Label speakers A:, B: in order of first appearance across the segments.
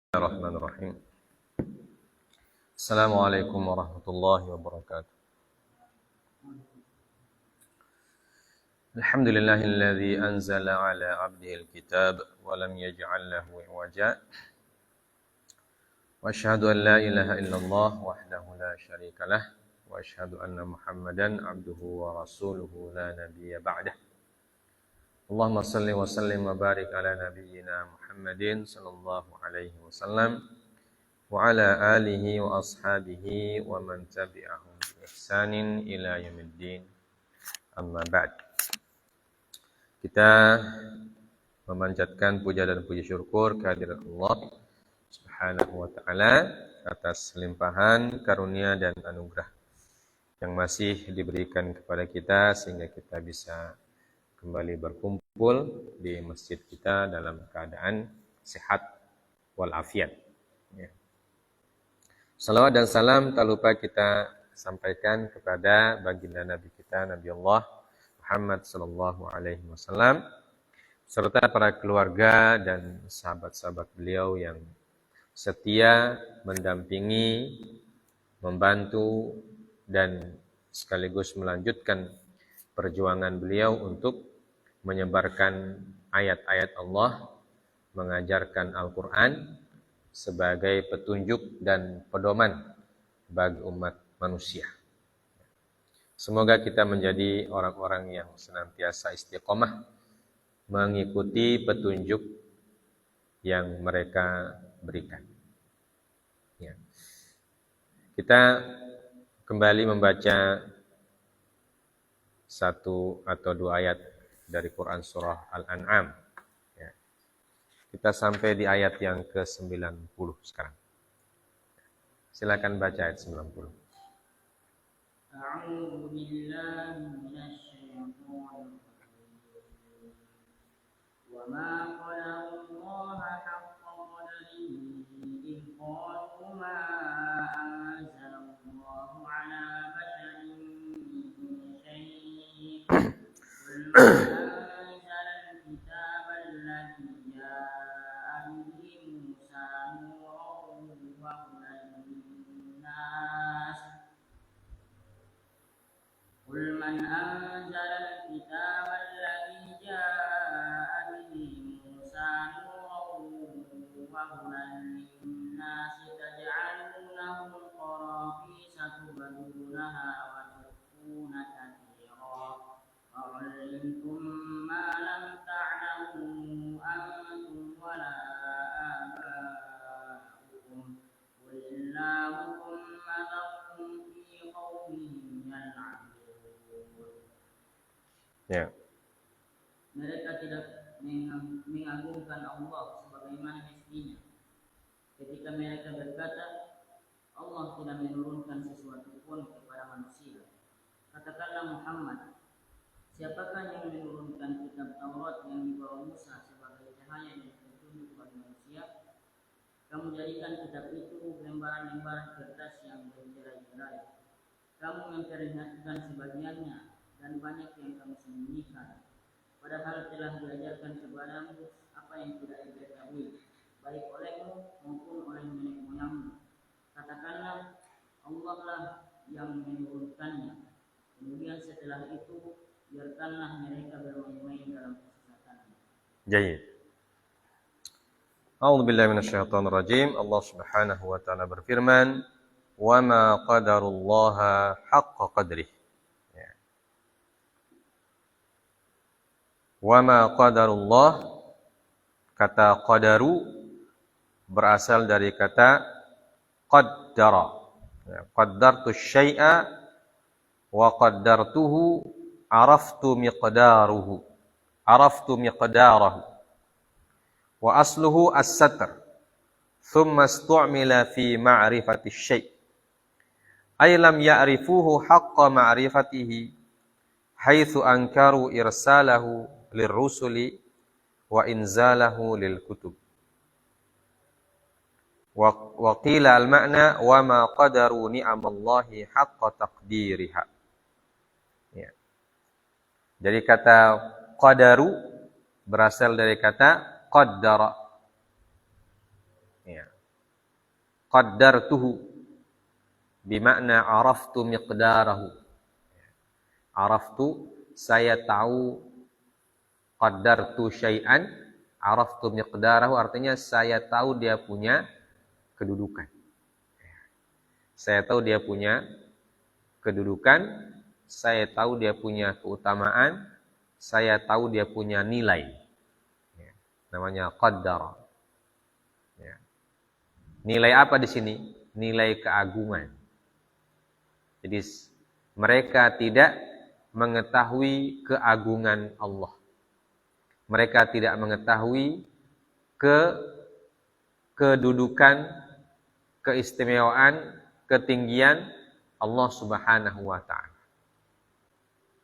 A: Bismillahirrahmanirrahim. Assalamualaikum warahmatullahi wabarakatuh. Alhamdulillahilladzi anzala ala 'abdihi al-kitab wa lam yaj'al lahu 'iwaja. Wa asyhadu an la ilaha illallah wahdahu la syarika lah wa asyhadu anna Muhammadan 'abduhu wa rasuluhu la nabiyya ba'dah. Allahumma salli wa sallim wa barik ala nabiyyina Muhammadin sallallahu alaihi wasallam wa ala alihi wa ashabihi wa man tabi'ahum bi ihsanin ila yaumiddin. Amma ba'd. Kita memanjatkan puja dan puji syukur kehadirat Allah Subhanahu wa taala atas limpahan karunia dan anugerah yang masih diberikan kepada kita sehingga kita bisa kembali berkumpul di masjid kita dalam keadaan sehat walafiat. Ya. Salawat dan salam tak lupa kita sampaikan kepada baginda Nabi kita, Nabi Allah Muhammad sallallahu alaihi wasallam, serta para keluarga dan sahabat-sahabat beliau yang setia mendampingi, membantu dan sekaligus melanjutkan perjuangan beliau untuk menyebarkan ayat-ayat Allah, mengajarkan Al-Quran sebagai petunjuk dan pedoman bagi umat manusia. Semoga kita menjadi orang-orang yang senantiasa istiqomah mengikuti petunjuk yang mereka berikan. Ya. Kita kembali membaca satu atau dua ayat dari Quran surah Al-An'am. Ya. Kita sampai di ayat yang ke-90 sekarang. Silakan baca ayat 90.
B: A'udzu billahi minasyaitonir rajim. Wa ma qadarullaha haqqa qadrihi idh qalu ma anzalallahu ala basharin min syai'. قل من أنزل الكتاب الذي جاء به موسى نورا وهدى للناس تجعلونه قراطيس تبدونها وتخفون كثيرا وعلمتم ما لم تعلموا أنتم ولا آباؤكم قل الله ثم ذرهم في قومهم يلعبون.
A: Ya.
B: Mereka tidak mengagungkan Allah sebagaimana mestinya. Ketika mereka berkata, Allah tidak menurunkan sesuatu pun kepada manusia. Katakanlah Muhammad, siapakah yang menurunkan kitab Taurat yang dibawa Musa sebagai cahaya dan petunjuk bagi manusia? Kamu jadikan kitab itu lembaran-lembaran kertas yang bercerai-berai. Kamu memperlihatkan sebagiannya dan banyak yang kamu sembunyikan. Padahal telah diajarkan kepadamu apa yang tidak diketahui, baik olehmu maupun oleh nenek moyangmu. Katakanlah, Allah lah yang menurunkannya. Kemudian setelah itu, biarkanlah mereka bermain-main dalam kesesatan.
A: Jayyid. A'udzu billahi minasyaitonir rajim. Allah Subhanahu wa taala berfirman, "Wa ma qadarullaha haqqa qadrihi." Ya. Wa ma qadarullah, kata qadaru berasal dari kata qaddara. Ya, qaddartu syai'a wa qaddartuhu araftu miqdaruhu. Araftu miqdarahu. Wa asluhu as-satr. Thumma istu'mila fi ma'rifati syai'. Ay lam ya'rifuhu haqqa ma'rifatihi haitsu ankaru irsalahu lirrusuli wa inzalahu lil kutub. Wa qila al-ma'na wa ma qadaru ni'amallahi haqqa taqdiriha. Ya. Jadi kata qadaru berasal dari kata qaddara. Ya. qaddartuhu bimakna araftu miqdarahu. Araftu, saya tahu, qaddartu syai'an, araftu miqdarahu artinya saya tahu dia punya kedudukan. Saya tahu dia punya kedudukan, saya tahu dia punya keutamaan, saya tahu dia punya nilai. Ya, namanya qaddara. Ya. Nilai apa di sini? Nilai keagungan. Jadi mereka tidak mengetahui keagungan Allah. Mereka tidak mengetahui kedudukan, keistimewaan, ketinggian Allah Subhanahu wa ta'ala.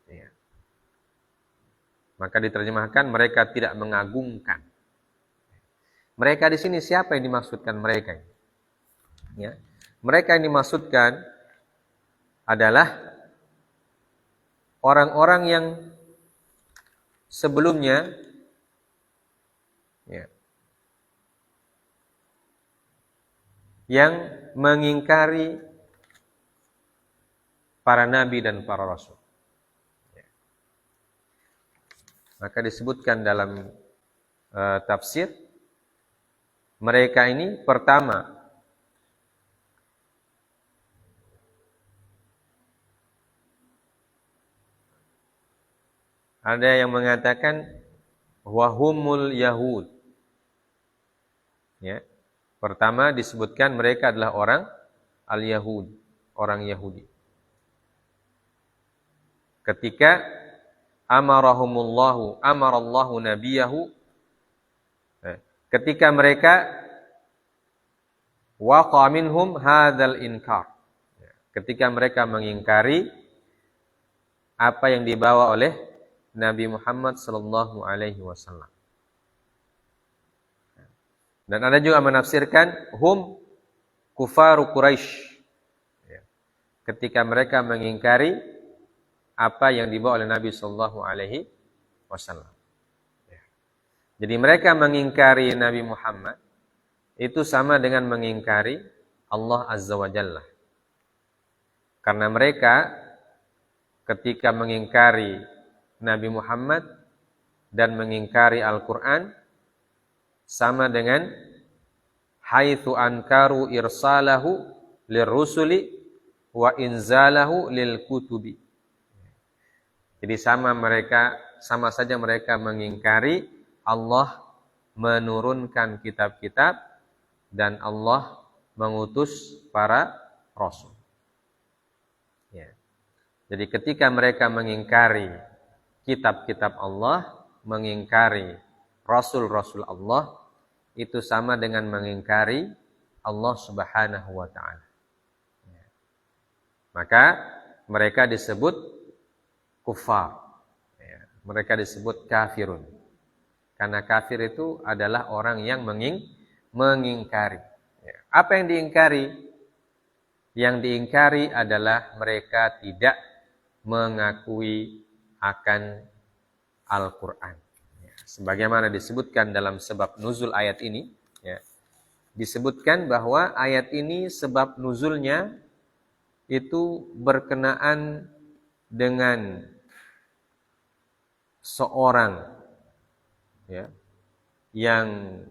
A: Ya. Maka diterjemahkan mereka tidak mengagungkan. Mereka di sini siapa yang dimaksudkan mereka? Ya. Mereka yang dimaksudkan adalah orang-orang yang sebelumnya ya, yang mengingkari para nabi dan para rasul. Ya. Maka disebutkan dalam tafsir, mereka ini pertama ada yang mengatakan wahumul yahud. Ya. Pertama disebutkan mereka adalah orang al-Yahud, orang Yahudi. Ketika amarallahu nabiyahu, ketika mereka waqa minhum hadzal inkar. Ketika mereka mengingkari apa yang dibawa oleh Nabi Muhammad sallallahu alaihi wasallam. Dan ada juga menafsirkan hum kufaru Quraisy. Ketika mereka mengingkari apa yang dibawa oleh Nabi sallallahu alaihi wasallam. Jadi mereka mengingkari Nabi Muhammad itu sama dengan mengingkari Allah Azza wa Jalla. Karena mereka ketika mengingkari Nabi Muhammad dan mengingkari Al-Qur'an sama dengan haitsu ankaru irsalahu lirrusuli wa inzalahu lilkutubi. Jadi sama saja mereka mengingkari Allah menurunkan kitab-kitab dan Allah mengutus para rasul. Ya. Jadi ketika mereka mengingkari kitab-kitab Allah, mengingkari rasul-rasul Allah, itu sama dengan mengingkari Allah Subhanahu wa ta'ala. Ya. Maka mereka disebut kufar. Ya. Mereka disebut kafirun. Karena kafir itu adalah orang yang mengingkari. Ya. Apa yang diingkari? Yang diingkari adalah mereka tidak mengakui akan Al-Quran. Sebagaimana disebutkan dalam sebab nuzul ayat ini, ya, disebutkan bahwa ayat ini sebab nuzulnya itu berkenaan dengan seorang ya, yang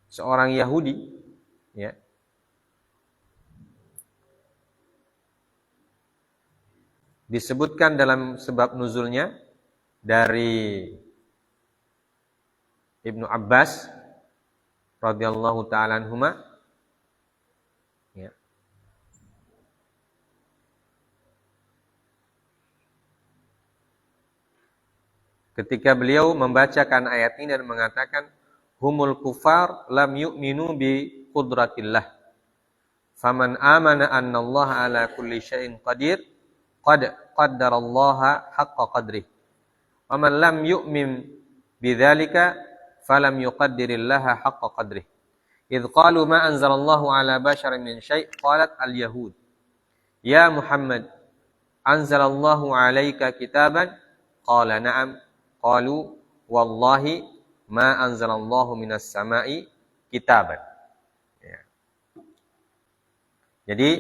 A: seorang Yahudi, ya, disebutkan dalam sebab nuzulnya dari Ibnu Abbas radhiyallahu ta'ala anhuma, ya. Ketika beliau membacakan ayat ini dan mengatakan humul kufar lam yu'minu bi qudratillah faman amana annallaha ala kulli syai'in qadir qad qaddarallaha haqqa qadrih wa man lam yu'min bidzalika falam yuqaddirillaha haqqa qadrih idh qalu ma anzalallahu ala basharin min syai' qalat al yahud ya Muhammad anzalallahu 'alaika kitaban?" Qala na'am. Qalu wallahi ma anzalallahu minas sama'i kitaban. Ya. Jadi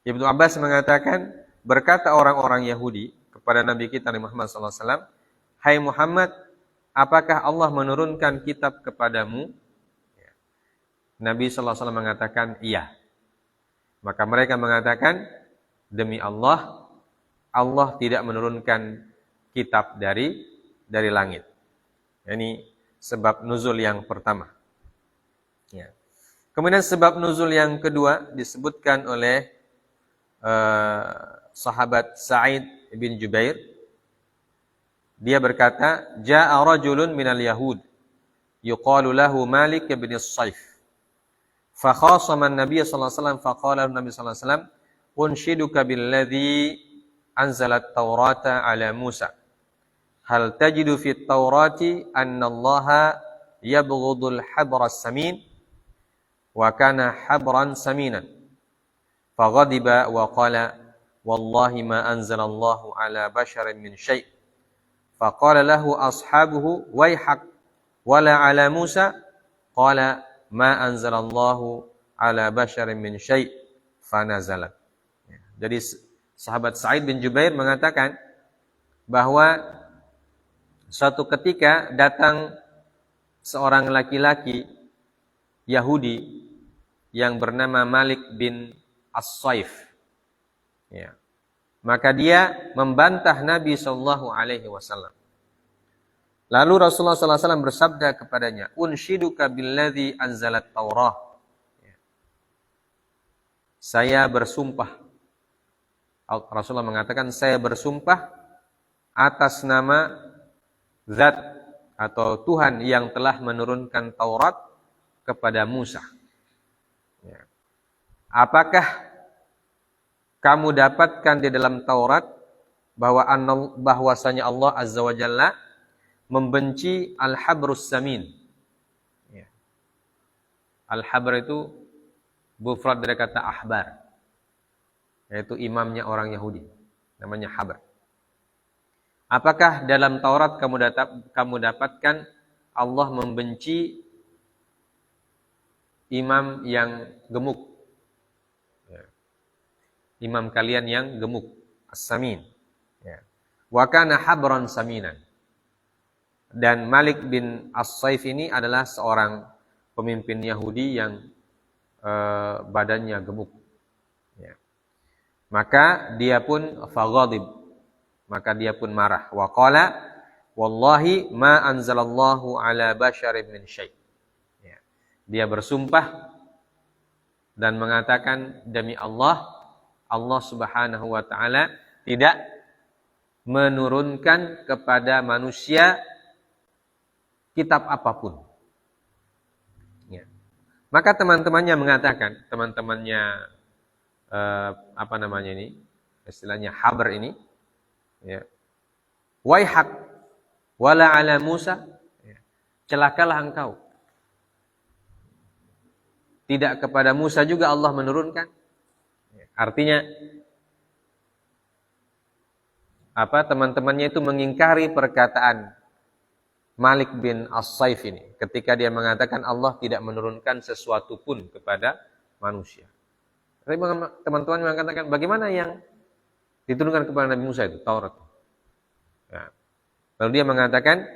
A: Ibnu Abbas mengatakan, berkata orang-orang Yahudi kepada Nabi kita Nabi Muhammad SAW, "Hai Muhammad, apakah Allah menurunkan kitab kepadamu?" Ya. Nabi SAW mengatakan, "Iya." Maka mereka mengatakan, "Demi Allah, Allah tidak menurunkan kitab dari langit." Ini sebab nuzul yang pertama. Ya. Kemudian sebab nuzul yang kedua disebutkan oleh sahabat Sa'id bin Jubair. Dia berkata, "Ja'a rajulun minal yahud yuqalu lahu Malik bin As-Saif. Fa khasama an-nabiy sallallahu alaihi wasallam fa qala an-nabiy sallallahu alaihi wasallam, unshiduka billadhi anzala at-taurata ala Musa. Hal tajidu fi at-taurati anna Allah yabghudul habra as-samin wa kana habran saminan." Faghadiba wa qala, "Wallahi ma anzalallahu ala basharin min syai'." Faqala lahu ashabuhu, "Waihak, wala ala Musa?" Qala, "Ma anzalallahu ala basharin min syai'." Fanazalat. Jadi sahabat Sa'id bin Jubair mengatakan bahwa suatu ketika datang seorang laki-laki Yahudi yang bernama Malik bin As-Saif. Ya. Maka dia membantah Nabi sallallahu alaihi wasallam. Lalu Rasulullah sallallahu alaihi wasallam bersabda kepadanya, "Unshiduka billadzi anzalat Taurah." Ya. Saya bersumpah. Rasulullah mengatakan, "Saya bersumpah atas nama Zat atau Tuhan yang telah menurunkan Taurat kepada Musa." Ya. Apakah kamu dapatkan di dalam Taurat bahwasanya Allah Azza wa Jalla membenci al-habrus samin? Ya. Al-habr itu mufrad dari kata ahbar, yaitu imamnya orang Yahudi, namanya habr. Apakah dalam Taurat kamu dapatkan Allah membenci imam yang gemuk? Imam kalian yang gemuk, as-samin. Ya. Wa kana habran saminan. Dan Malik bin As-Saif ini adalah seorang pemimpin Yahudi yang badannya gemuk. Ya. Maka dia pun faghadib. Maka dia pun marah. Wa qala, "Wallahi ma anzalallahu ala basharin min syai'." Ya. Dia bersumpah dan mengatakan, demi Allah, Allah Subhanahu wa taala tidak menurunkan kepada manusia kitab apapun. Ya. Maka teman-temannya mengatakan, teman-temannya istilahnya habr ini, ya. Waihak wala ala Musa, ya. Celakalah engkau. Tidak kepada Musa juga Allah menurunkan. Artinya teman-temannya itu mengingkari perkataan Malik bin As-Saif ini ketika dia mengatakan Allah tidak menurunkan sesuatu pun kepada manusia. Tapi teman-teman mengatakan, bagaimana yang diturunkan kepada Nabi Musa itu, Taurat? Ya. Lalu dia mengatakan,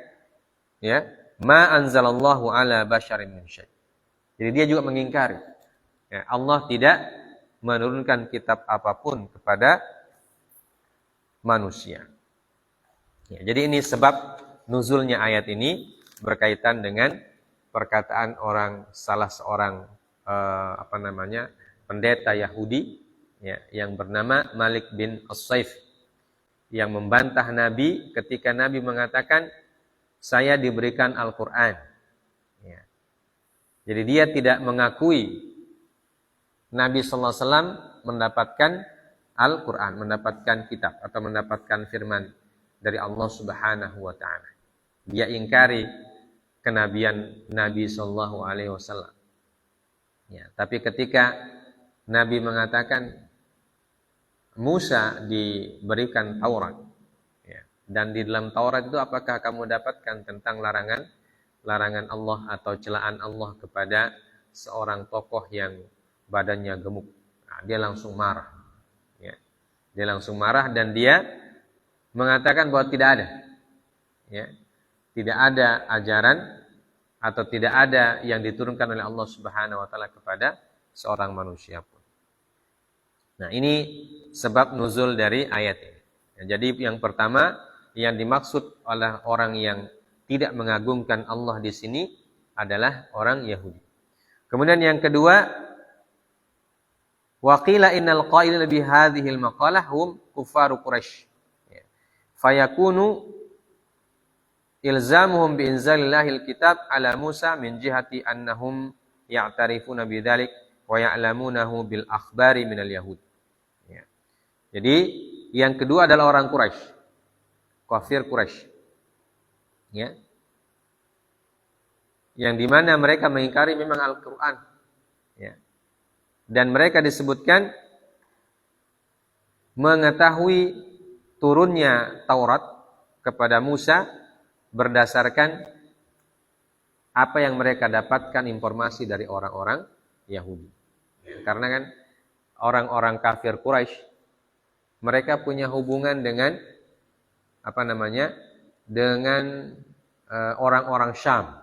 A: ya, ma anzalallahu ala basyarin min syai'. Jadi dia juga mengingkari, ya, Allah tidak menurunkan kitab apapun kepada manusia. Ya, jadi ini sebab nuzulnya ayat ini berkaitan dengan perkataan salah seorang pendeta Yahudi, ya, yang bernama Malik bin As-Saif, yang membantah Nabi ketika Nabi mengatakan, "Saya diberikan Al-Qur'an." Ya. Jadi dia tidak mengakui Nabi sallallahu alaihi wasallam mendapatkan Al-Qur'an, mendapatkan kitab atau mendapatkan firman dari Allah Subhanahu wa taala. Dia ingkari kenabian Nabi sallallahu alaihi wasallam. Ya, tapi ketika Nabi mengatakan, Musa diberikan Taurat, ya. Dan di dalam Taurat itu apakah kamu dapatkan tentang larangan Allah atau celaan Allah kepada seorang tokoh yang badannya gemuk? Nah, dia langsung marah, ya. Dia langsung marah dan dia mengatakan bahwa tidak ada, ya, tidak ada ajaran atau tidak ada yang diturunkan oleh Allah Subhanahu wa taala kepada seorang manusia pun. Nah, ini sebab nuzul dari ayat ini. Ya, jadi yang pertama yang dimaksud oleh orang yang tidak mengagungkan Allah di sini adalah orang Yahudi. Kemudian yang kedua, waqila innal qailina bi hadhil maqalah hum kuffaru Quraisy. Ya. Fayakunu ilzamuhum bi inzalillahil kitab ala Musa min jihati annahum ya'tarifuna bidzalik wa ya'lamunahu bil akhbari minal yahud. Ya. Jadi yang kedua adalah orang Quraisy, kafir Quraisy. Ya. Yang dimana mereka mengingkari memang Al-Quran, ya. Dan mereka disebutkan mengetahui turunnya Taurat kepada Musa berdasarkan apa yang mereka dapatkan informasi dari orang-orang Yahudi. Karena kan orang-orang kafir Quraisy mereka punya hubungan dengan dengan orang-orang Syam,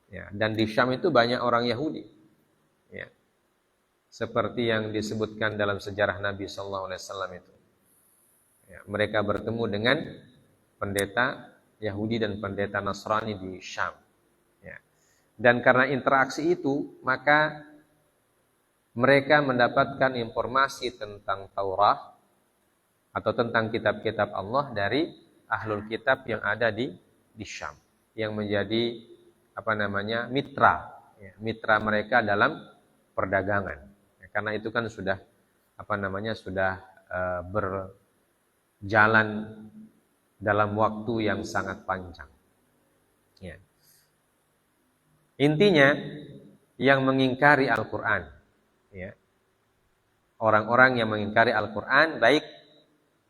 A: ya. Dan di Syam itu banyak orang Yahudi, ya. Seperti yang disebutkan dalam sejarah Nabi SAW itu, ya. Mereka bertemu dengan pendeta Yahudi dan pendeta Nasrani di Syam, ya. Dan karena interaksi itu maka mereka mendapatkan informasi tentang Taurat atau tentang kitab-kitab Allah dari ahlul kitab yang ada di Syam, yang menjadi mitra, ya, mitra mereka dalam perdagangan, ya, karena itu kan sudah berjalan dalam waktu yang sangat panjang, ya. Intinya yang mengingkari Al-Quran, ya, orang-orang yang mengingkari Al-Quran baik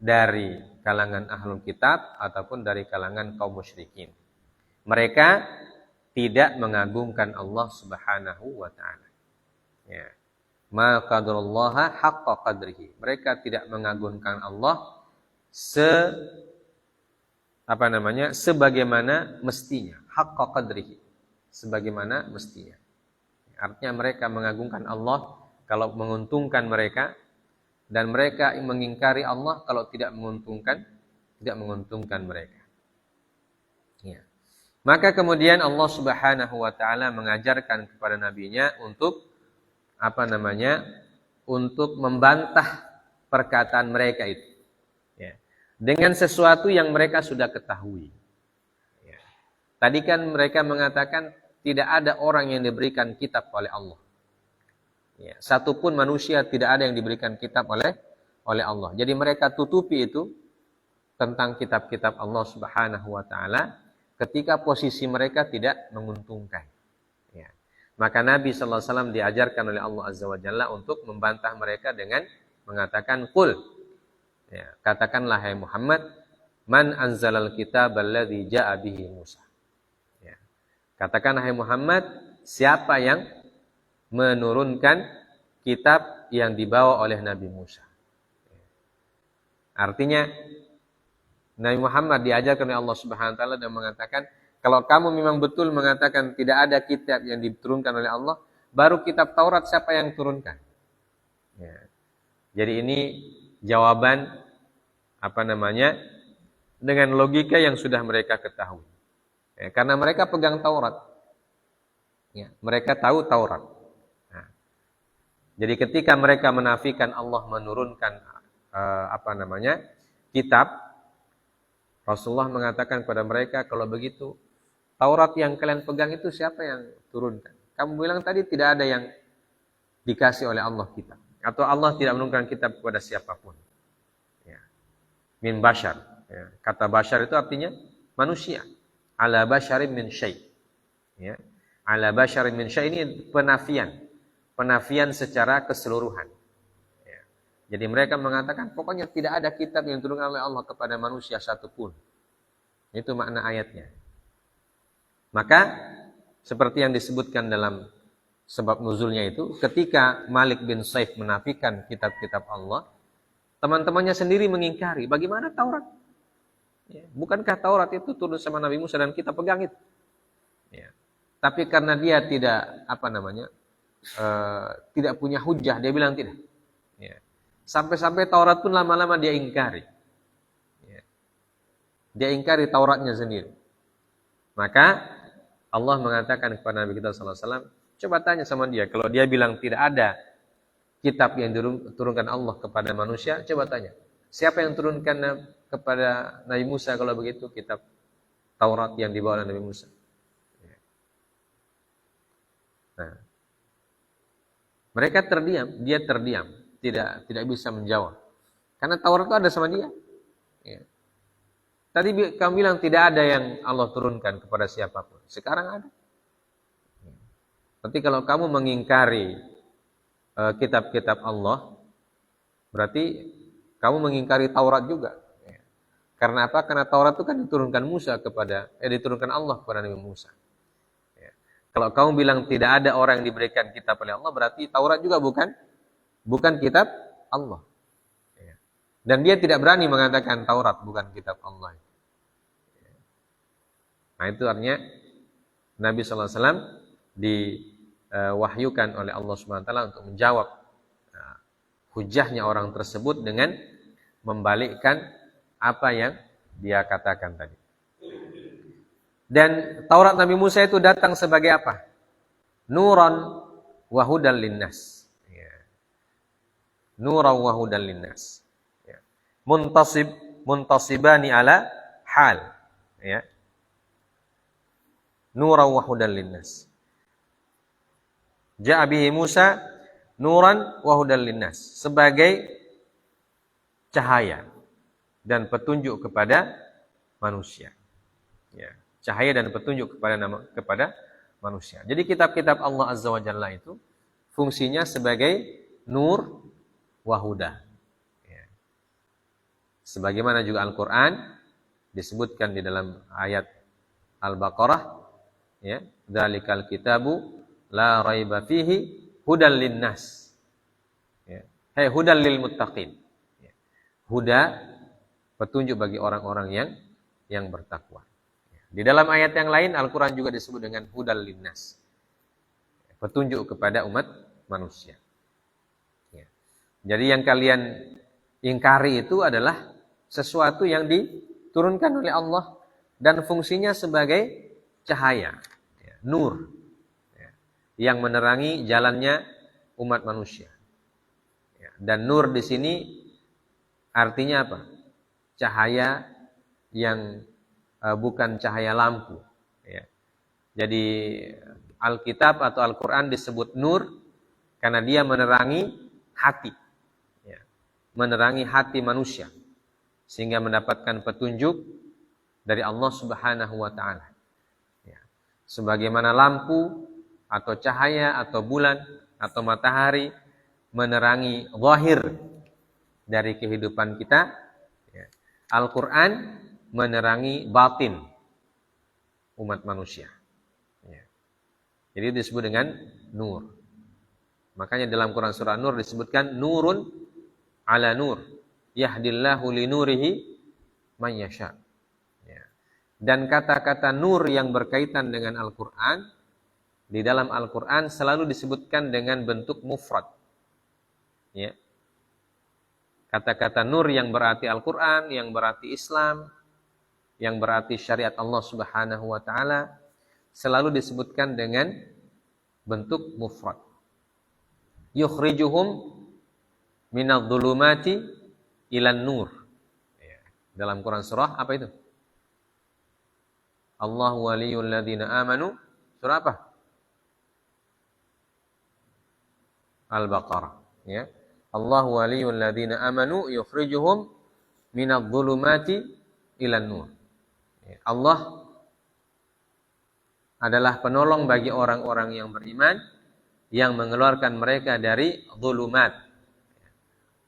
A: dari kalangan ahlul kitab ataupun dari kalangan kaum musyrikin, mereka tidak mengagungkan Allah Subhanahu wa taala, ya. Ma qadarullaha haqqa qadrihi. Mereka tidak mengagungkan Allah sebagaimana mestinya, haqqa qadrihi, sebagaimana mestinya. Artinya mereka mengagungkan Allah kalau menguntungkan mereka, dan mereka mengingkari Allah kalau tidak menguntungkan mereka. Ya. Maka kemudian Allah Subhanahu wa taala mengajarkan kepada nabinya untuk untuk membantah perkataan mereka itu, ya, dengan sesuatu yang mereka sudah ketahui. Ya. Tadi kan mereka mengatakan tidak ada orang yang diberikan kitab oleh Allah. Ya, satupun manusia tidak ada yang diberikan kitab oleh Allah. Jadi mereka tutupi itu tentang kitab-kitab Allah Subhanahu wa taala ketika posisi mereka tidak menguntungkan. Ya. Maka Nabi sallallahu alaihi wasallam diajarkan oleh Allah Azza wa Jalla untuk membantah mereka dengan mengatakan qul. Ya, katakanlah hai Muhammad, man anzalal kitabal ladzi jaa bihi Musa. Ya. Katakan hai Muhammad, siapa yang menurunkan kitab yang dibawa oleh Nabi Musa. Artinya Nabi Muhammad diajarkan oleh Allah Subhanahu wa taala dan mengatakan, kalau kamu memang betul mengatakan tidak ada kitab yang diturunkan oleh Allah, baru kitab Taurat siapa yang turunkan? Ya. Jadi ini jawaban dengan logika yang sudah mereka ketahui. Ya, karena mereka pegang Taurat. Ya, mereka tahu Taurat. Jadi ketika mereka menafikan Allah menurunkan kitab, Rasulullah mengatakan kepada mereka, kalau begitu Taurat yang kalian pegang itu siapa yang turunkan? Kamu bilang tadi tidak ada yang dikasih oleh Allah kitab, atau Allah tidak menurunkan kitab kepada siapapun. Ya. Min bashar. Ya. Kata bashar itu artinya manusia. Ala basharin min syai'. Ya. Ala basharin min syai' ini penafian secara keseluruhan. Ya. Jadi mereka mengatakan pokoknya tidak ada kitab yang diturunkan oleh Allah kepada manusia satupun. Itu makna ayatnya. Maka seperti yang disebutkan dalam sebab nuzulnya itu, ketika Malik bin Saif menafikan kitab-kitab Allah, teman-temannya sendiri mengingkari. Bagaimana Taurat? Ya, bukankah Taurat itu turun sama Nabi Musa dan kita pegang itu? Ya. Tapi karena dia tidak tidak punya hujah, dia bilang tidak. Ya. Sampai-sampai Taurat pun lama-lama dia ingkari. Ya. Dia ingkari Tauratnya sendiri. Maka Allah mengatakan kepada Nabi kita sallallahu alaihi wasallam, coba tanya sama dia, kalau dia bilang tidak ada kitab yang diturunkan Allah kepada manusia, coba tanya, siapa yang turunkan kepada Nabi Musa kalau begitu kitab Taurat yang dibawa oleh Nabi Musa? Nah, mereka terdiam, dia terdiam, tidak bisa menjawab, karena Taurat itu ada sama dia. Ya. Tadi kamu bilang tidak ada yang Allah turunkan kepada siapapun. Sekarang ada. Nanti kalau kamu mengingkari kitab-kitab Allah, berarti kamu mengingkari Taurat juga. Karena apa? Karena Taurat itu kan diturunkan Allah kepada Nabi Musa. Kalau kamu bilang tidak ada orang yang diberikan kitab oleh Allah, berarti Taurat juga bukan kitab Allah. Dan dia tidak berani mengatakan Taurat bukan kitab Allah. Nah itu artinya Nabi SAW diwahyukan oleh Allah SWT untuk menjawab hujahnya orang tersebut dengan membalikkan apa yang dia katakan tadi. Dan Taurat Nabi Musa itu datang sebagai apa? Nuran wa hudan linnas. Nuran wa hudan linnas. Muntasibani ala hal, ya. Nuran wa hudan linnas. Ja'a bihi Musa nuran wa hudan linnas, sebagai cahaya dan petunjuk kepada manusia. Ya, cahaya dan petunjuk kepada manusia. Jadi kitab-kitab Allah Azza wa Jalla itu fungsinya sebagai nur wa huda. Sebagaimana juga Al-Quran disebutkan di dalam ayat Al-Baqarah, ya, dzalikal kitabu la raiba fihi hudan linnas. Ya. Hudan lil muttaqin. Ya. Huda, petunjuk bagi orang-orang yang bertakwa. Ya. Di dalam ayat yang lain Al-Quran juga disebut dengan hudan linnas. Petunjuk kepada umat manusia. Ya. Jadi yang kalian ingkari itu adalah sesuatu yang diturunkan oleh Allah dan fungsinya sebagai cahaya, ya, nur, ya, yang menerangi jalannya umat manusia. Ya, dan nur di sini artinya apa? Cahaya yang bukan cahaya lampu. Ya. Jadi Alkitab atau Al-Quran disebut nur karena dia menerangi hati, ya, menerangi hati manusia, sehingga mendapatkan petunjuk dari Allah Subhanahu wa taala. Ya. Sebagaimana lampu atau cahaya atau bulan atau matahari menerangi zahir dari kehidupan kita, ya, Al-Qur'an menerangi batin umat manusia. Ya. Jadi disebut dengan nur. Makanya dalam Quran surah Nur disebutkan nurun ala nur. Yahdillahu linurihi man yasha. Ya. Dan kata-kata nur yang berkaitan dengan Al-Quran, di dalam Al-Quran selalu disebutkan dengan bentuk mufrad. Ya. Kata-kata nur yang berarti Al-Quran, yang berarti Islam, yang berarti syariat Allah Subhanahu wa taala, selalu disebutkan dengan bentuk mufrad. Yukhrijuhum minadh-dhulumati ilan nur. Ya. Dalam Quran surah apa itu? Allahu waliyul ladzina amanu. Surah apa? Al-Baqarah. Ya. Allahu waliyul ladzina amanu yukhrijuhum minadh-dhulumati ilan nur. Ya. Allah adalah penolong bagi orang-orang yang beriman, yang mengeluarkan mereka dari dhulumat.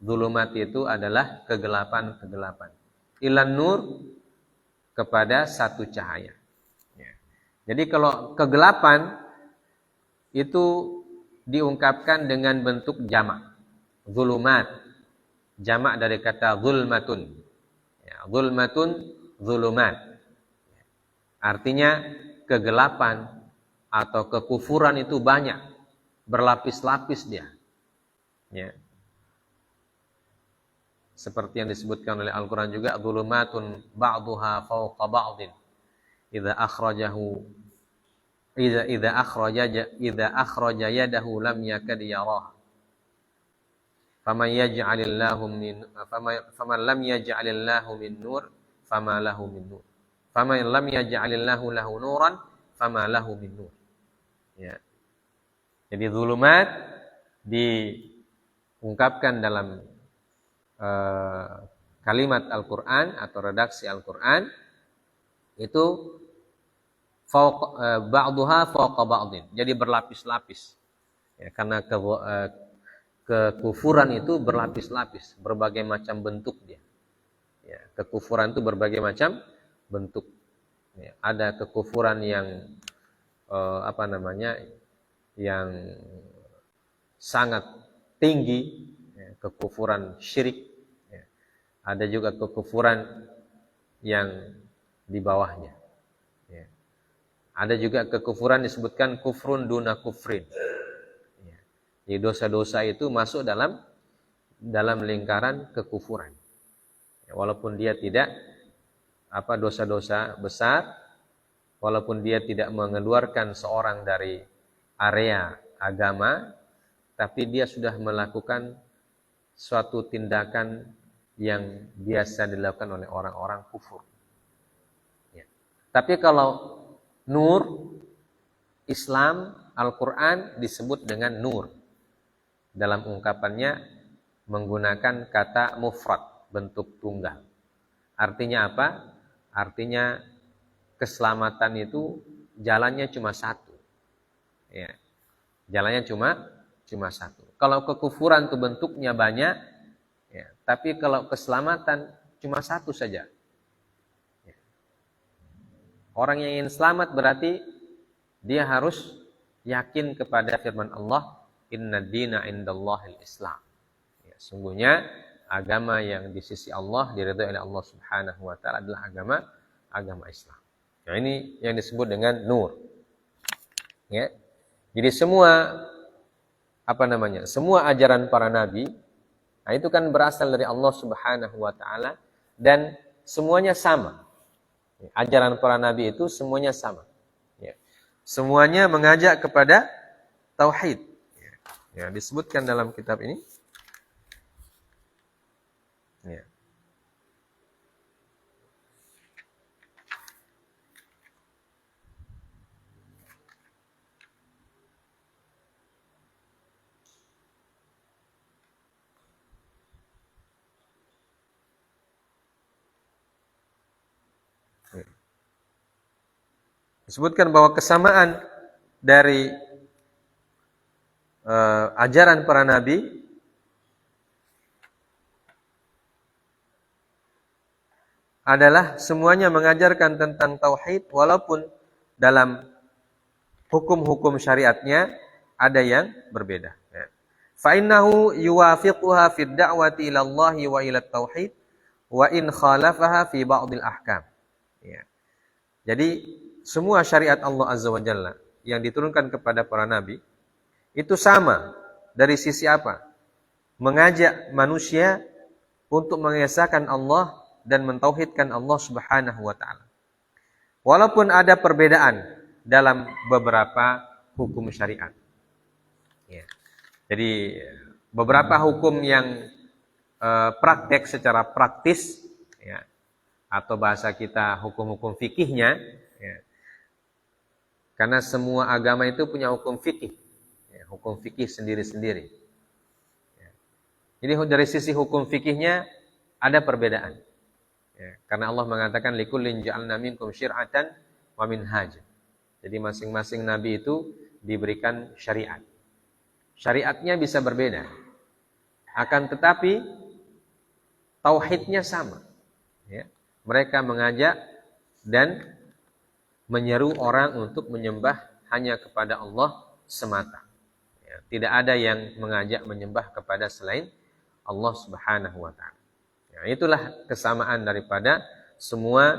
A: Zulumat itu adalah kegelapan-kegelapan. Ilan nur, kepada satu cahaya. Ya. Jadi kalau kegelapan itu diungkapkan dengan bentuk jamak. Zulumat. Jamak dari kata zulmatun. Ya, zulmatun, zulumat. Artinya kegelapan atau kekufuran itu banyak. Berlapis-lapis dia. Ya. Seperti yang disebutkan oleh Al-Quran juga, zulumatun ba'duha fawqa ba'din. Idza akhraja yadahu lam yakad yarah. Faman lam yaj'alillahu min nur fama lahu min nur. Faman lam yaj'alillahu lahu nuran fama lahu min nur. Ya. Jadi zulumat diungkapkan dalam kalimat Al-Quran atau redaksi Al-Quran itu ba'duha fawqa ba'din. Jadi berlapis-lapis. Ya, karena kekufuran itu berlapis-lapis, berbagai macam bentuk dia. Ya, kekufuran itu berbagai macam bentuk. Ya, ada kekufuran yang yang sangat tinggi, ya, kekufuran syirik. Ya. Ada juga kekufuran yang di bawahnya. Ya. Ada juga kekufuran disebutkan kufrun duna kufrin. Ya. Jadi dosa-dosa itu masuk dalam lingkaran kekufuran. Ya, walaupun dia tidak dosa-dosa besar, walaupun dia tidak mengeluarkan seorang dari area agama, tapi dia sudah melakukan suatu tindakan yang biasa dilakukan oleh orang-orang kufur. Ya. Tapi kalau nur, Islam, Al-Quran disebut dengan nur. Dalam ungkapannya menggunakan kata mufrad, bentuk tunggal. Artinya apa? Artinya keselamatan itu jalannya cuma satu. Ya. Jalannya cuma satu. Kalau kekufuran itu bentuknya banyak, ya, tapi kalau keselamatan cuma satu saja. Ya. Orang yang ingin selamat berarti dia harus yakin kepada firman Allah, inna dina indallahil Islam. Ya, sungguhnya agama yang di sisi Allah diridhai oleh Allah Subhanahu wa taala adalah agama Islam. Nah, ini yang disebut dengan nur. Ya. Jadi semua ajaran para nabi, nah itu kan berasal dari Allah Subhanahu wa taala dan semuanya sama. Ajaran para nabi itu semuanya sama. Ya. Semuanya mengajak kepada tauhid. Ya, disebutkan dalam kitab ini. Ya. Disebutkan bahwa kesamaan dari ajaran para nabi adalah semuanya mengajarkan tentang tauhid, walaupun dalam hukum-hukum syariatnya ada yang berbeda. Fa innahu yuwafiquha fid da'wati ila Allah wa ila tauhid wa in khalafaha fi ba'dil ahkam. Ya. Jadi semua syariat Allah Azza wa Jalla yang diturunkan kepada para nabi itu sama dari sisi apa? Mengajak manusia untuk mengesahkan Allah dan mentauhidkan Allah Subhanahu wa taala. Walaupun ada perbedaan dalam beberapa hukum syariat. Ya. Jadi beberapa hukum yang praktek secara praktis, ya, atau bahasa kita hukum-hukum fikihnya, ya. Karena semua agama itu punya hukum fikih, ya, hukum fikih sendiri-sendiri. Ya. Jadi dari sisi hukum fikihnya ada perbedaan. Ya, karena Allah mengatakan likullin ja'alna minkum syir'atan wa minhaja. Jadi masing-masing nabi itu diberikan syariat. Syariatnya bisa berbeda. Akan tetapi tauhidnya sama. Ya. Mereka mengajak dan menyeru orang untuk menyembah hanya kepada Allah semata. Ya. Tidak ada yang mengajak menyembah kepada selain Allah Subhanahu wa taala. Ya, itulah kesamaan daripada semua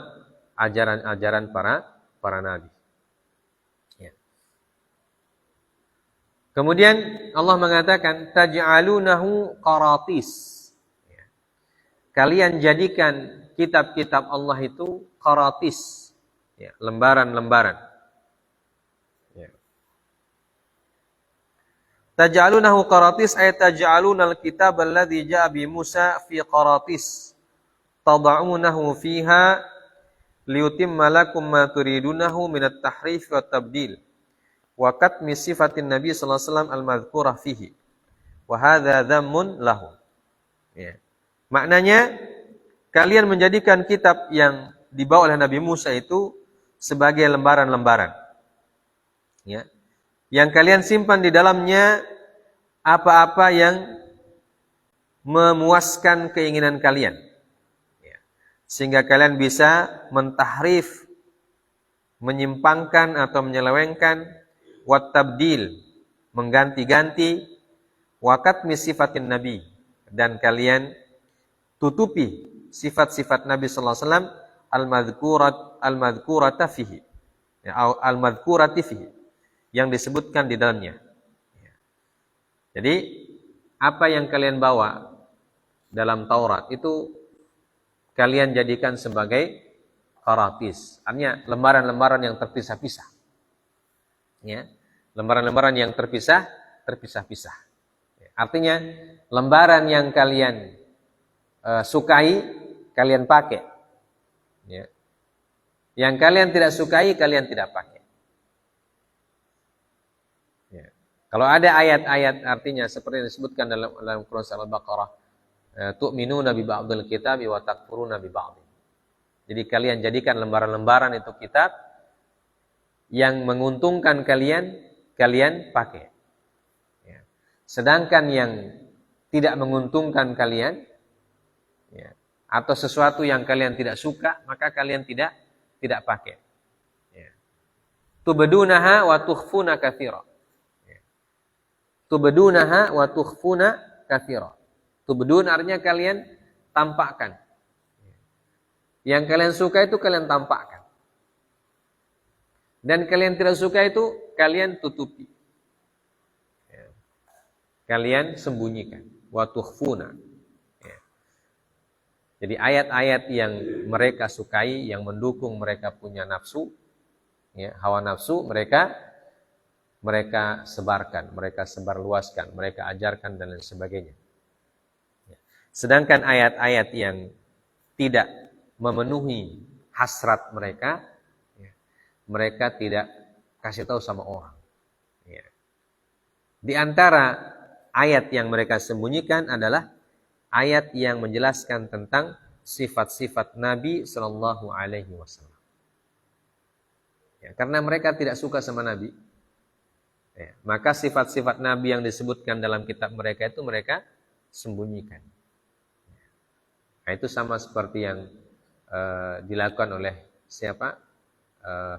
A: ajaran-ajaran para nabi. Ya. Kemudian Allah mengatakan taj'alunahu qaratis. Ya. Kalian jadikan kitab-kitab Allah itu qaratis. Ya, lembaran-lembaran. Ya. Taj'alunahu qaratis ay taj'alunal kitab alladhi ja'a bi Musa fi qaratis. Tad'unahu fiha liyutimma lakum ma turidunahu minat tahrif wa tabdil. Wa katmi sifatin Nabi sallallahu alaihi wasallam al-madhkurah fihi. Wa hadza dhammun lahu. Ya. Maknanya kalian menjadikan kitab yang dibawa oleh Nabi Musa itu sebagai lembaran-lembaran. Ya. Yang kalian simpan di dalamnya apa-apa yang memuaskan keinginan kalian. Ya. Sehingga kalian bisa mentahrif, menyimpangkan atau menyelewengkan, wat tabdil, mengganti-ganti, wakat sifatin Nabi, dan kalian tutupi sifat-sifat Nabi sallallahu alaihi wasallam al-madhkurata fihi, ya, al-madhkurati fihi, yang disebutkan di dalamnya. Ya. Jadi apa yang kalian bawa dalam Taurat itu kalian jadikan sebagai qaratis, artinya lembaran-lembaran yang terpisah-pisah. Ya, lembaran-lembaran yang terpisah-pisah. Ya, artinya lembaran yang kalian sukai kalian pakai. Ya. Yang kalian tidak sukai kalian tidak pakai. Ya. Kalau ada ayat-ayat artinya seperti yang disebutkan dalam Quran surah Al-Baqarah, tu'minuna bi ba'dil kitabi wa takfuruna bi ba'd. Jadi kalian jadikan lembaran-lembaran itu kitab yang menguntungkan kalian pakai. Ya. Sedangkan yang tidak menguntungkan kalian, ya, atau sesuatu yang kalian tidak suka, maka kalian tidak pakai. Ya. Tubdunaha wa tukhfuna katsira. Ya. Tubdunaha wa tukhfuna katsira. Tubdun artinya kalian tampakkan. Yang kalian suka itu kalian tampakkan. Dan kalian tidak suka itu kalian tutupi. Ya. Kalian sembunyikan. Wa tukhfuna. Ya. Jadi ayat-ayat yang mereka sukai, yang mendukung mereka punya nafsu, ya, hawa nafsu, mereka sebarkan, mereka sebarluaskan, mereka ajarkan dan lain sebagainya. Ya. Sedangkan ayat-ayat yang tidak memenuhi hasrat mereka, mereka tidak kasih tahu sama orang. Ya. Di antara ayat yang mereka sembunyikan adalah ayat yang menjelaskan tentang sifat-sifat Nabi Sallallahu Alaihi Wasallam. Ya, karena mereka tidak suka sama Nabi, ya, maka sifat-sifat Nabi yang disebutkan dalam kitab mereka itu mereka sembunyikan. Nah, itu sama seperti yang dilakukan oleh siapa?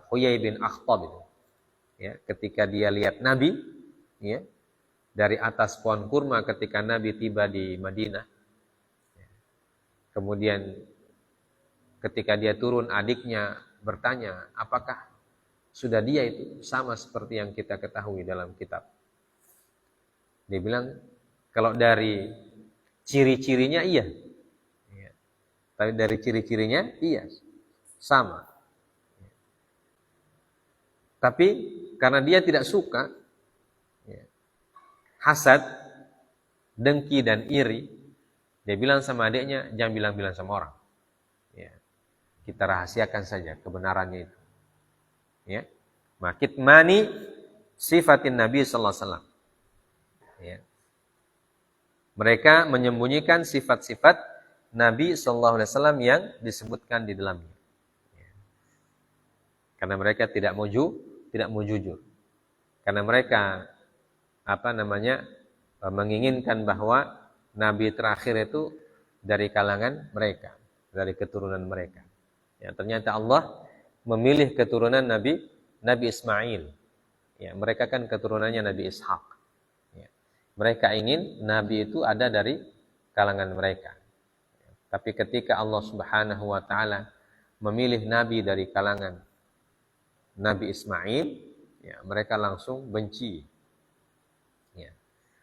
A: Huyai bin Akhtab itu. Ya, ketika dia lihat Nabi, ya, dari atas pohon kurma ketika Nabi tiba di Madinah. Ya. Kemudian ketika dia turun, adiknya bertanya, apakah sudah dia itu sama seperti yang kita ketahui dalam kitab? Dia bilang, kalau dari ciri-cirinya iya. Ya. Tapi dari ciri-cirinya iya, sama. Tapi karena dia tidak suka, ya, hasad, dengki dan iri, dia bilang sama adiknya, jangan bilang-bilang sama orang. Ya, kita rahasiakan saja kebenarannya itu. Ya, makitmani sifatin Nabi sallallahu alaihi wasallam. Ya. Mereka menyembunyikan sifat-sifat Nabi sallallahu alaihi wasallam yang disebutkan di dalamnya. Ya. Karena mereka tidak mau jujur. Karena mereka menginginkan bahwa nabi terakhir itu dari kalangan mereka, dari keturunan mereka. Ya, ternyata Allah memilih keturunan Nabi Ismail. Ya, mereka kan keturunannya Nabi Ishak. Ya. Mereka ingin nabi itu ada dari kalangan mereka. Ya. Tapi ketika Allah Subhanahu wa taala memilih nabi dari kalangan Nabi Ismail, ya, mereka langsung benci. Ya.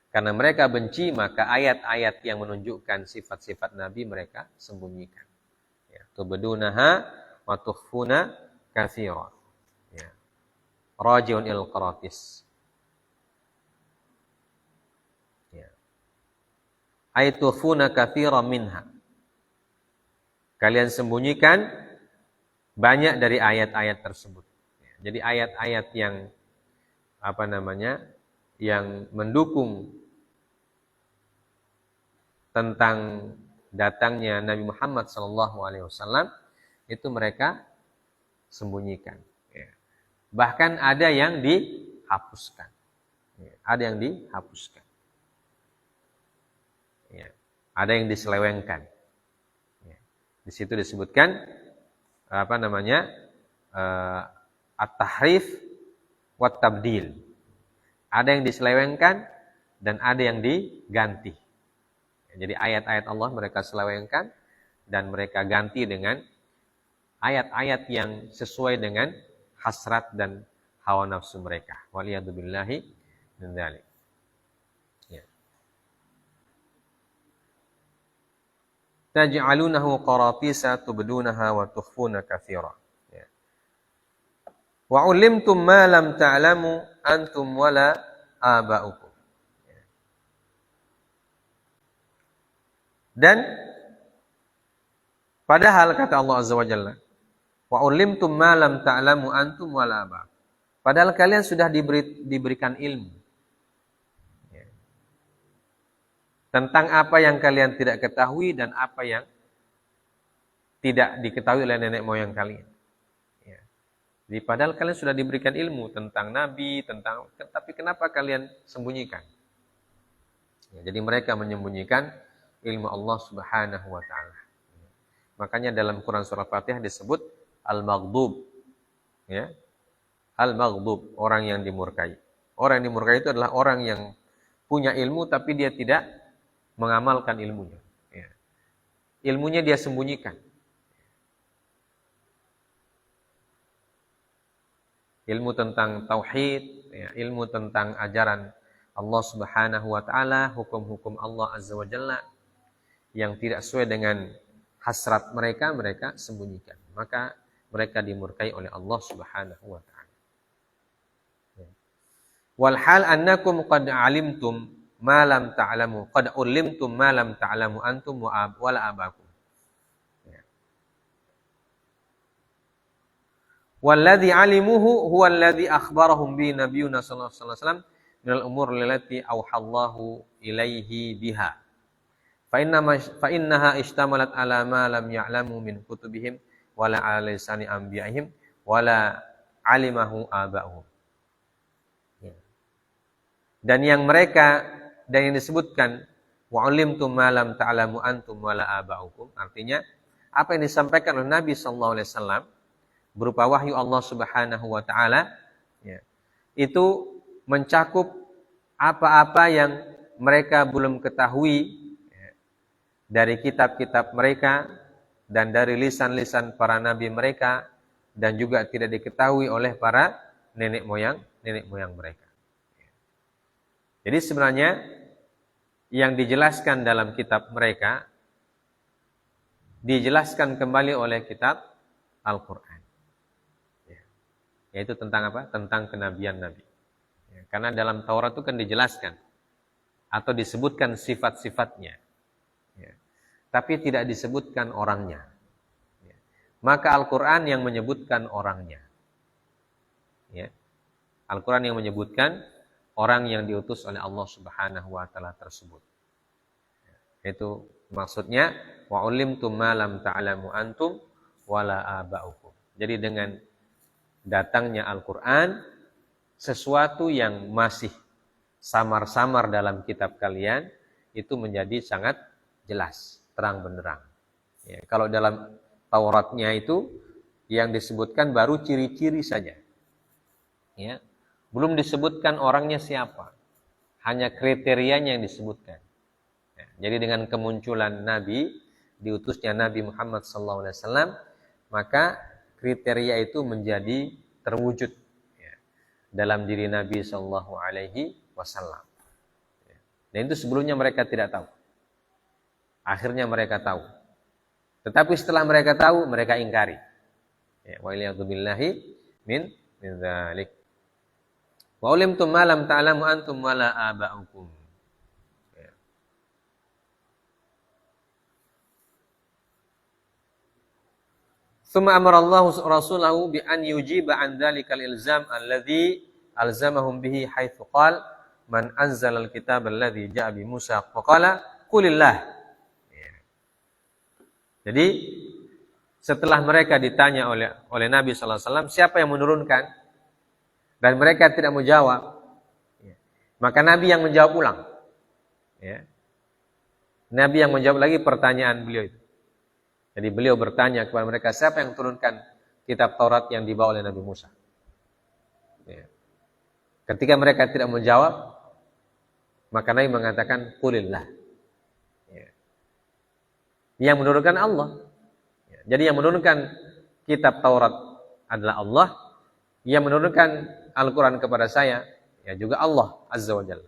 A: Karena mereka benci, maka ayat-ayat yang menunjukkan sifat-sifat nabi mereka sembunyikan. Ya. Tubdunaha wa tukhfuna katsira. Ya. Rajiun il qaratis. Ya. Ay tukhfuna katsira minha. Kalian sembunyikan banyak dari ayat-ayat tersebut. Ya. Jadi ayat-ayat yang yang mendukung tentang datangnya Nabi Muhammad SAW itu mereka sembunyikan. Ya. Bahkan ada yang dihapuskan. Ya. Ada yang dihapuskan. Ya. Ada yang diselewengkan. Ya. Di situ disebutkan at-tahrif wat tabdil. Ada yang diselewengkan dan ada yang diganti. Jadi ayat-ayat Allah mereka selewengkan dan mereka ganti dengan ayat-ayat yang sesuai dengan hasrat dan hawa nafsu mereka. Waliyadzubillahi min dzalik. Ya. Taj'alunahu qaratisa tubdunaha wa tukhfuna katsira. Ya. Wa 'ullimtum ma lam ta'lamu antum wala aba'ukum. Dan padahal kata Allah Azza wa Jalla, wa ulimtum ma lam ta'lamu antum wala aba. Padahal kalian sudah diberikan ilmu. Ya. Tentang apa yang kalian tidak ketahui dan apa yang tidak diketahui oleh nenek moyang kalian. Ya. Jadi padahal kalian sudah diberikan ilmu tentang nabi, tapi kenapa kalian sembunyikan? Ya, jadi mereka menyembunyikan ilmu Allah Subhanahu wa taala. Makanya dalam Quran surah Fatihah disebut al-maghdub. Ya. Al-maghdub, orang yang dimurkai. Orang yang dimurkai itu adalah orang yang punya ilmu tapi dia tidak mengamalkan ilmunya. Ya. Ilmunya dia sembunyikan. Ilmu tentang tauhid, ya, ilmu tentang ajaran Allah Subhanahu wa taala, hukum-hukum Allah Azza wa Jalla yang tidak sesuai dengan hasrat mereka sembunyikan. Maka mereka dimurkai oleh Allah Subhanahu wa taala. Wal hal annakum qad alimtum ma lam ta'lamu, qad ulimtum ma lam ta'lamu antum wala abakum. Walladzi alimuhu huwa alladzi akhbarahum bi nabiyuna sallallahu alaihi wasallam minal umur allati auhallahu ilaihi biha. Fa innaha ishtamalat ala ma lam ya'lamu min kutubihim wala ala lisani anbiya'ihim wala alimahu aba'uhum. Ya. Dan yang disebutkan wa ulimtum ma lam ta'lamu antum wala aba'ukum, artinya apa yang disampaikan oleh Nabi sallallahu alaihi wasallam berupa wahyu Allah Subhanahu wa taala, ya, itu mencakup apa-apa yang mereka belum ketahui dari kitab-kitab mereka dan dari lisan-lisan para nabi mereka dan juga tidak diketahui oleh para nenek moyang mereka. Jadi sebenarnya yang dijelaskan dalam kitab mereka dijelaskan kembali oleh kitab Al-Qur'an. Yaitu tentang apa? Tentang kenabian Nabi. Karena dalam Taurat itu kan dijelaskan atau disebutkan sifat-sifatnya. Tapi tidak disebutkan orangnya. Maka Al-Quran yang menyebutkan orangnya. Ya. Al-Quran yang menyebutkan orang yang diutus oleh Allah Subhanahu wa taala tersebut. Itu maksudnya wa ulimtum ma lam ta'lamu antum wala aba'ukum. Jadi dengan datangnya Al-Quran, sesuatu yang masih samar-samar dalam kitab kalian, itu menjadi sangat jelas, terang benderang. Ya, kalau dalam Tauratnya itu yang disebutkan baru ciri-ciri saja. Ya, belum disebutkan orangnya siapa, hanya kriterianya yang disebutkan. Ya, jadi dengan kemunculan Nabi, diutusnya Nabi Muhammad SAW, maka kriteria itu menjadi terwujud ya, dalam diri Nabi SAW. Ya. Dan itu sebelumnya mereka tidak tahu. Akhirnya mereka tahu. Tetapi setelah mereka tahu, mereka ingkari. Ya, wa a'udzubillahi min dzalik. Wa ulimtum ma lam ta'lamu antum wala aba'ukum. Ya. Tsumma amara Allah rasulahu bi an yujiba an dzalikal ilzam alladhi alzamahum bihi haitsu qala man anzala al-kitaba alladhi ja'a bi Musa faqala qulillah. Jadi setelah mereka ditanya oleh Nabi SAW, siapa yang menurunkan? Dan mereka tidak menjawab. Maka Nabi yang menjawab ulang. Ya. Nabi yang menjawab lagi pertanyaan beliau itu. Jadi beliau bertanya kepada mereka, siapa yang turunkan kitab Taurat yang dibawa oleh Nabi Musa? Ya. Ketika mereka tidak menjawab, maka Nabi mengatakan, qulillah. Yang menurunkan Allah. Jadi yang menurunkan kitab Taurat adalah Allah. Yang menurunkan Al-Quran kepada saya, ya juga Allah Azza wa Jalla.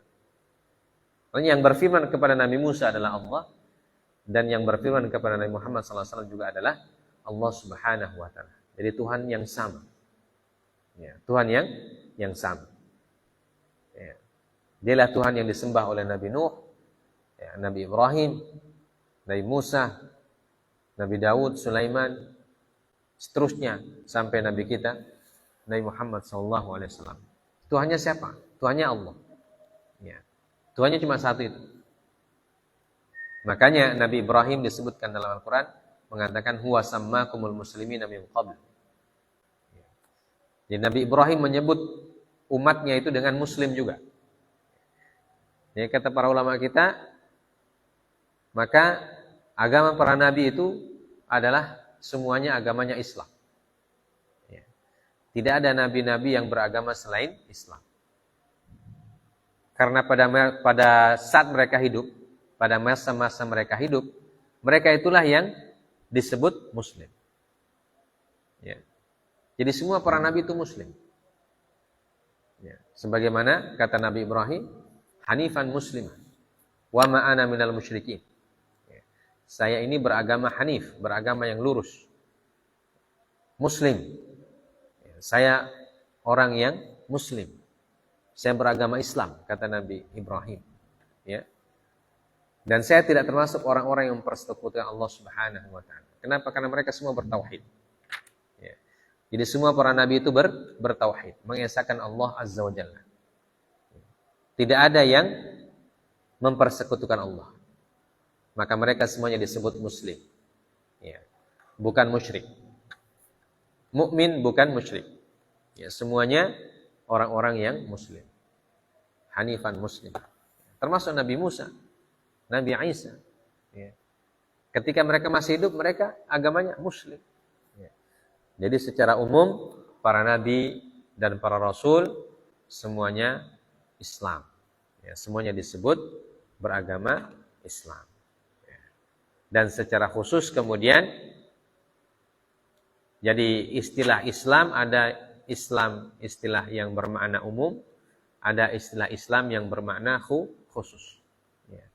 A: Yang berfirman kepada Nabi Musa adalah Allah. Dan yang berfirman kepada Nabi Muhammad SAW juga adalah Allah Subhanahu wa Ta'ala. Jadi Tuhan yang sama. Ya, Tuhan yang sama. Ya. Dialah Tuhan yang disembah oleh Nabi Nuh, ya, Nabi Ibrahim, Nabi Musa, Nabi Daud, Sulaiman, seterusnya sampai Nabi kita Nabi Muhammad SAW. Tuhannya siapa? Tuhannya Allah. Ya. Tuhannya cuma satu itu. Makanya Nabi Ibrahim disebutkan dalam Al-Quran mengatakan huwa sammakumul muslimina min qabl. Ya. Jadi Nabi Ibrahim menyebut umatnya itu dengan Muslim juga. Jadi kata para ulama kita, maka agama para nabi itu adalah semuanya agamanya Islam. Ya. Tidak ada nabi-nabi yang beragama selain Islam. Karena pada saat mereka hidup, pada masa-masa mereka hidup, mereka itulah yang disebut Muslim. Ya. Jadi semua para nabi itu Muslim. Ya. Sebagaimana kata Nabi Ibrahim, Hanifan Musliman, wa ma ana minal musyrikin. Saya ini beragama Hanif, beragama yang lurus. Muslim. Saya orang yang Muslim. Saya beragama Islam, kata Nabi Ibrahim. Ya. Dan saya tidak termasuk orang-orang yang mempersekutukan Allah Subhanahu wa Ta'ala. Kenapa? Karena mereka semua bertauhid. Ya. Jadi semua para nabi itu bertauhid, mengesahkan Allah Azza wa Jalla. Tidak ada yang mempersekutukan Allah. Maka mereka semuanya disebut Muslim. Ya. Bukan musyrik. Mukmin bukan musyrik. Ya, semuanya orang-orang yang Muslim. Hanifan Muslim. Termasuk Nabi Musa, Nabi Isa. Ya. Ketika mereka masih hidup, mereka agamanya Muslim. Ya. Jadi secara umum, para Nabi dan para Rasul, semuanya Islam. Ya, semuanya disebut beragama Islam. Dan secara khusus kemudian jadi istilah Islam ada Islam istilah yang bermakna umum, ada istilah Islam yang bermakna khusus. Ya.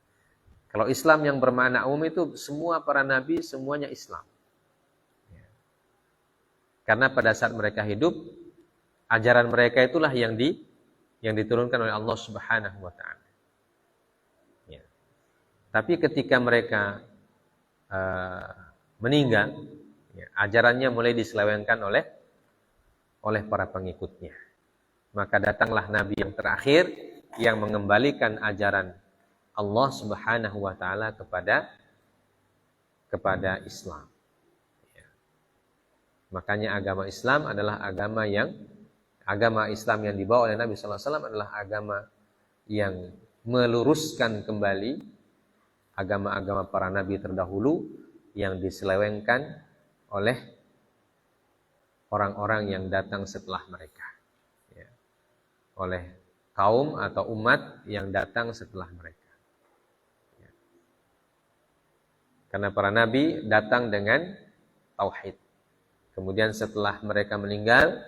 A: Kalau Islam yang bermakna umum itu semua para nabi semuanya Islam. Ya. Karena pada saat mereka hidup, ajaran mereka itulah yang diturunkan oleh Allah Subhanahu wa Ta'ala. Ya. Tapi ketika mereka meninggal, ya, ajarannya mulai diselewengkan oleh para pengikutnya. Maka datanglah Nabi yang terakhir yang mengembalikan ajaran Allah Subhanahu wa Ta'ala kepada Islam. Ya. Makanya agama Islam adalah agama Islam yang dibawa oleh Nabi SAW adalah agama yang meluruskan kembali agama-agama para nabi terdahulu yang diselewengkan oleh orang-orang yang datang setelah mereka, ya, oleh kaum atau umat yang datang setelah mereka. Ya. Karena para nabi datang dengan tauhid. Kemudian setelah mereka meninggal,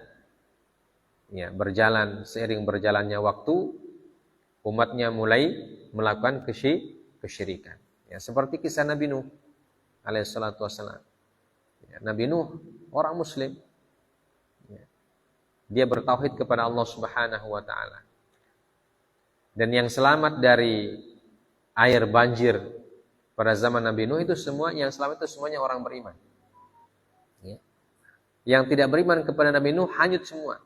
A: ya, seiring berjalannya waktu, umatnya mulai melakukan kesyirikan. Ya, seperti kisah Nabi Nuh alaihissalatu wassalam. Ya, Nabi Nuh orang Muslim. Ya, dia bertauhid kepada Allah Subhanahu wa taala. Dan yang selamat dari air banjir pada zaman Nabi Nuh itu yang selamat itu semuanya orang beriman. Ya. Yang tidak beriman kepada Nabi Nuh hanyut semua.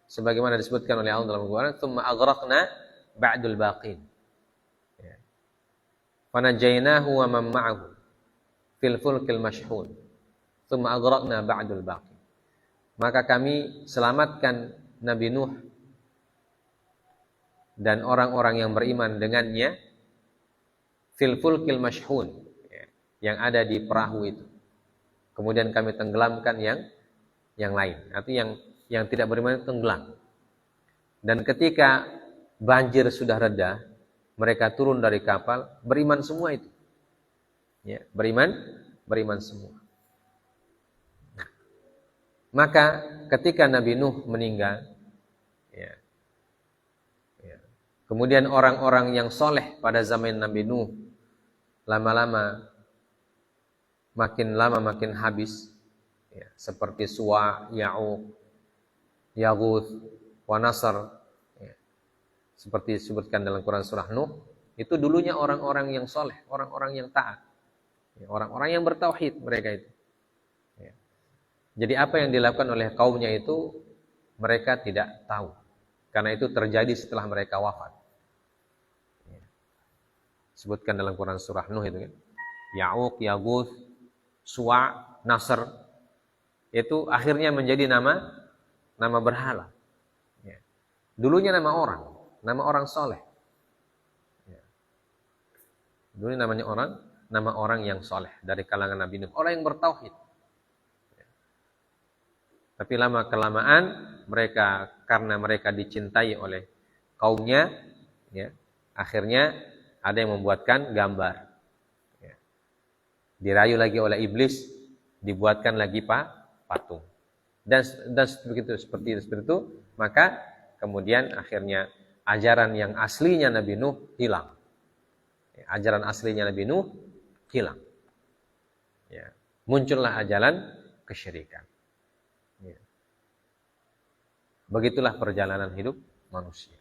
A: Sebagaimana disebutkan oleh Allah dalam Al-Quran, "Tsumma aghraqna ba'dul baqin." Ya. "Fanajainahu wa man ma'ahu fil fulkil mashhun. Tsumma aghraqna ba'dul baqin." Maka kami selamatkan Nabi Nuh dan orang-orang yang beriman dengannya fil fulkil mashhun, ya, yang ada di perahu itu. Kemudian kami tenggelamkan yang lain, atau yang tidak beriman itu tenggelam. Dan ketika banjir sudah reda, mereka turun dari kapal, beriman semua itu. Ya, beriman semua. Maka ketika Nabi Nuh meninggal, ya, kemudian orang-orang yang soleh pada zaman Nabi Nuh makin lama makin habis, ya, seperti Suwa, Ya'uq, Yaghuth, wa Nasr, ya, seperti disebutkan dalam Quran surah Nuh, itu dulunya orang-orang yang soleh, orang-orang yang taat, ya, orang-orang yang bertauhid mereka itu. Ya. Jadi apa yang dilakukan oleh kaumnya itu mereka tidak tahu, karena itu terjadi setelah mereka wafat. Ya. Disebutkan dalam Quran surah Nuh itu kan, Ya'uq, Yaghuth, Suwa, Nasr, itu akhirnya menjadi nama berhala. Ya. Dulunya nama orang soleh. Ya. Dulu nama orang yang soleh dari kalangan Nabi Nuh, orang yang bertauhid. Ya. Tapi lama kelamaan karena mereka dicintai oleh kaumnya, ya, akhirnya ada yang membuatkan gambar. Ya. Dirayu lagi oleh iblis, dibuatkan lagi patung. Dan seperti itu, maka kemudian akhirnya ajaran yang aslinya Nabi Nuh hilang. Ya, ajaran aslinya Nabi Nuh hilang. Ya, muncullah ajaran kesyirikan. Ya. Begitulah perjalanan hidup manusia.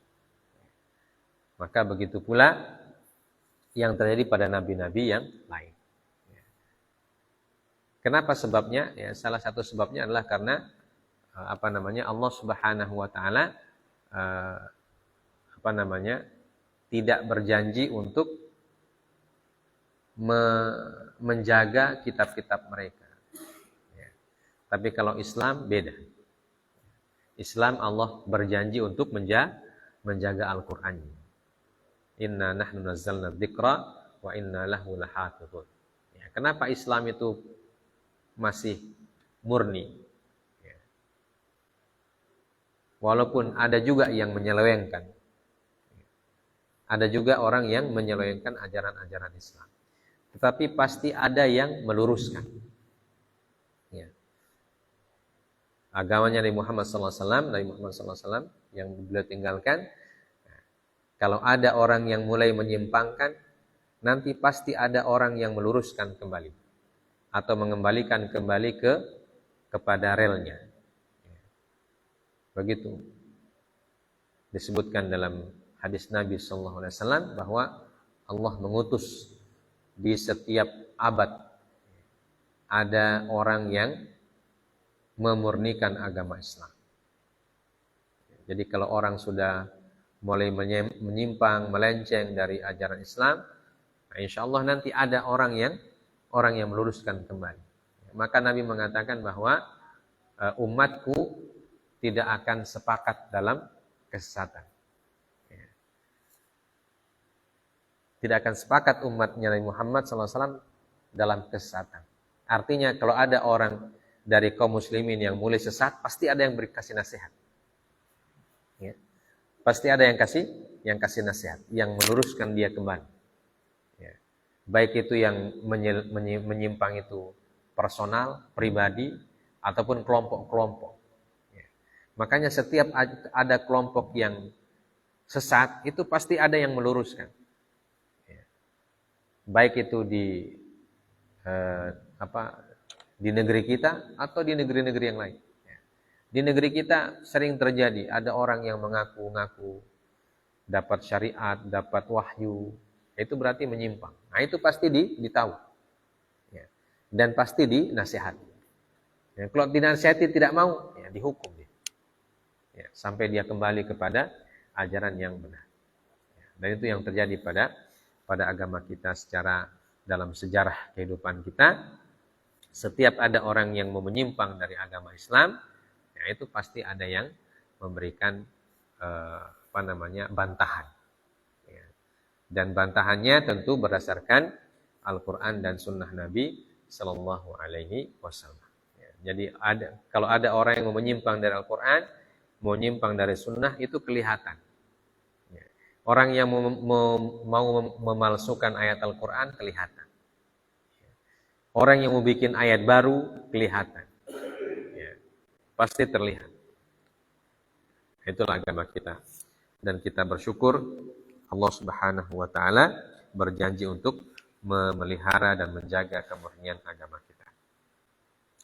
A: Maka begitu pula yang terjadi pada nabi-nabi yang lain. Ya. Kenapa sebabnya? Ya, salah satu sebabnya adalah karena Allah Subhanahu wa taala tidak berjanji untuk menjaga kitab-kitab mereka. Ya. Tapi kalau Islam beda. Islam Allah berjanji untuk menjaga Al-Qur'an. Inna nahnu nazzalna dzikra wa inna lahu lahafizun. Ya, kenapa Islam itu masih murni? Walaupun ada juga yang menyelewengkan. Ada juga orang yang menyelewengkan ajaran-ajaran Islam. Tetapi pasti ada yang meluruskan. Ya. Agamanya Nabi Muhammad SAW yang beliau tinggalkan. Kalau ada orang yang mulai menyimpangkan, nanti pasti ada orang yang meluruskan kembali. Atau mengembalikan kembali kepada relnya. Begitu disebutkan dalam hadis Nabi SAW bahwa Allah mengutus di setiap abad ada orang yang memurnikan agama Islam. Jadi kalau orang sudah mulai menyimpang, melenceng dari ajaran Islam, insya Allah nanti ada orang yang meluruskan kembali. Maka Nabi mengatakan bahwa umatku tidak akan sepakat dalam kesesatan. Tidak akan sepakat umatnya Nabi Muhammad SAW dalam kesesatan. Artinya kalau ada orang dari kaum muslimin yang mulai sesat, pasti ada yang kasih nasihat. Ya. Pasti ada yang kasih nasihat, yang meluruskan dia kembali. Ya. Baik itu yang menyimpang itu personal, pribadi, ataupun kelompok-kelompok. Ya. Makanya setiap ada kelompok yang sesat, itu pasti ada yang meluruskan. Ya. Baik itu di negeri kita atau di negeri-negeri yang lain. Di negeri kita sering terjadi ada orang yang mengaku-ngaku dapat syariat, dapat wahyu, itu berarti menyimpang. Nah itu pasti ditahu, ya. Dan pasti dinasihati. Ya, kalau dinasihati tidak mau, ya dihukum dia. Ya, sampai dia kembali kepada ajaran yang benar. Ya, dan itu yang terjadi pada agama kita secara dalam sejarah kehidupan kita. Setiap ada orang yang mau menyimpang dari agama Islam, ya itu pasti ada yang memberikan bantahan. Ya. Dan bantahannya tentu berdasarkan Al-Quran dan Sunnah Nabi Sallallahu Alaihi Wasallam. Ya. Jadi kalau ada orang yang mau menyimpang dari Al-Quran, mau menyimpang dari Sunnah, itu kelihatan. Ya. Orang yang mau memalsukan ayat Al-Quran kelihatan. Ya. Orang yang mau bikin ayat baru kelihatan. Ya. Pasti terlihat. Itulah agama kita. Dan kita bersyukur Allah Subhanahu wa taala berjanji untuk memelihara dan menjaga kemurnian agama kita.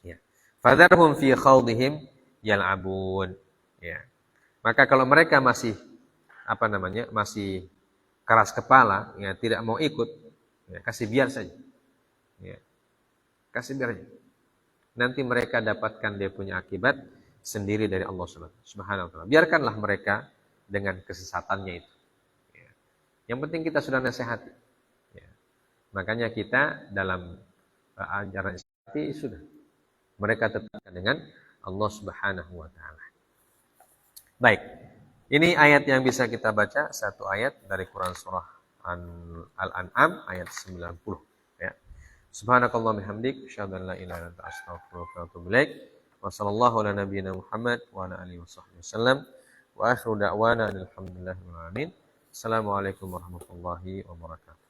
A: Ya. Fadharhum fi khawdihim yal'abun. Ya. Maka kalau mereka masih masih keras kepala, ya tidak mau ikut, ya kasih biar saja. Ya. Kasih biar saja. Nanti mereka dapatkan dia punya akibat sendiri dari Allah Subhanahu wa taala. Biarkanlah mereka dengan kesesatannya itu. Ya. Yang penting kita sudah nasihati. Ya. Makanya kita dalam ajaran Islam sudah mereka tetapkan dengan Allah Subhanahu wa taala. Baik. Ini ayat yang bisa kita baca, satu ayat dari Quran surah Al-An'am ayat 90. Ya. Subhanakallahumma bihamdik, asyhadu an la ilaha illa anta, astaghfiruka wa atubu ilaik. Wa sallallahu ala nabiyyina Muhammad wa ala alihi wasallam. Wa akhiru da'wana alhamdulillahi rabbil alamin. Assalamualaikum warahmatullahi wabarakatuh.